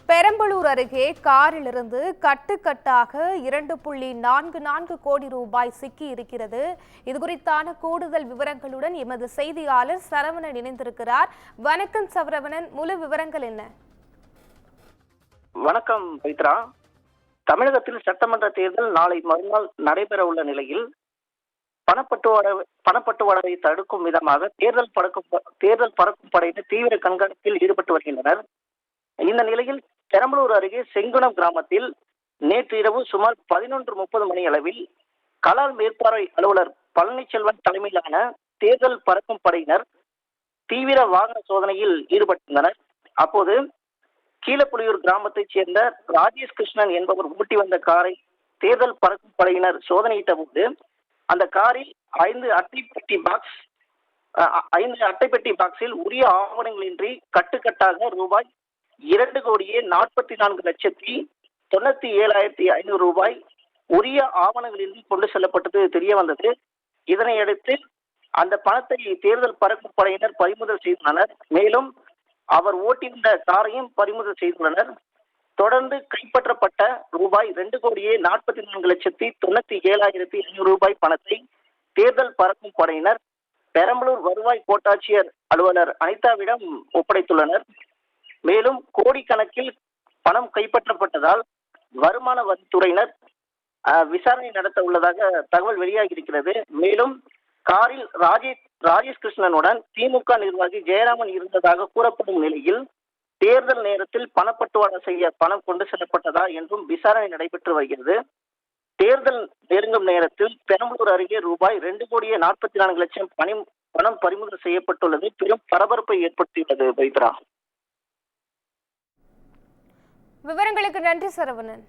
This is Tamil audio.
பெரம்பலூர் அருகே காரிலிருந்து கட்டுக்கட்டாக 2.44 கோடி ரூபாய் சிக்கி இருக்கிறது. இதுகுறித்தான கூடுதல் விவரங்களுடன் எமது செய்தியாளர் சரவணன் இணைந்திருக்கிறார். வணக்கம் சரவணன், முழு விவரங்கள் என்ன? வணக்கம் பவித்ரா. தமிழகத்தில் சட்டமன்ற தேர்தல் நாளை மறுநாள் நடைபெற உள்ள நிலையில் பணப்பட்டுவாடாவை தடுக்கும் விதமாக தேர்தல் பறக்கும் படையினர் தீவிர கண்காணிப்பில் ஈடுபட்டு வருகின்றனர். இந்த நிலையில் பெரம்பலூர் அருகே செங்குணம் கிராமத்தில் நேற்று இரவு சுமார் 11:30 மணி அளவில் கலால் மேற்பார்வை அலுவலர் பழனிச்செல்வன் தலைமையிலான தேர்தல் பறக்கும் படையினர் தீவிர வாகன சோதனையில் ஈடுபட்டிருந்தனர். அப்போது கீழப்புலியூர் கிராமத்தைச் சேர்ந்த ராஜேஷ் கிருஷ்ணன் என்பவர் ஊட்டி வந்த காரை தேர்தல் பறக்கும் படையினர் சோதனையிட்ட போது அந்த காரில் 5 அட்டைப்பெட்டி பாக்ஸில் உரிய ஆவணங்களின்றி கட்டுக்கட்டாக ரூபாய் 2,44,97,500 ரூபாய் உரிய ஆவணங்களின்றி கொண்டு செல்லப்பட்டது தெரிய வந்தது. இதனையடுத்து அந்த பணத்தை தேர்தல் பறக்கும் படையினர் பறிமுதல் செய்துள்ளனர். மேலும் அவர் ஓட்டியிருந்த காரையும் பறிமுதல் செய்துள்ளனர். தொடர்ந்து கைப்பற்றப்பட்ட ரூபாய் 2,44,97,500 ரூபாய் பணத்தை தேர்தல் பறக்கும் படையினர் பெரம்பலூர் வருவாய் கோட்டாட்சியர் அலுவலர் அனிதாவிடம் ஒப்படைத்துள்ளனர். மேலும் கோடிக்கணக்கில் பணம் கைப்பற்றப்பட்டதால் வருமான வரித்துறையினர் விசாரணை நடத்த உள்ளதாக தகவல் வெளியாகி இருக்கிறது. மேலும் காரில் ராஜேஷ் கிருஷ்ணனுடன் திமுக நிர்வாகி ஜெயராமன் இருந்ததாக கூறப்படும் நிலையில் தேர்தல் நேரத்தில் பணப்பட்டுவாடா செய்ய பணம் கொண்டு செல்லப்பட்டதா என்றும் விசாரணை நடைபெற்று வருகிறது. தேர்தல் நெருங்கும் நேரத்தில் பெரம்பலூர் அருகே ரூபாய் 2,44,00,000 பணம் பறிமுதல் செய்யப்பட்டுள்ளது பெரும் பரபரப்பை ஏற்படுத்தியுள்ளது. பவித்ரா, விவரங்களுக்கு நன்றி சரவணன்.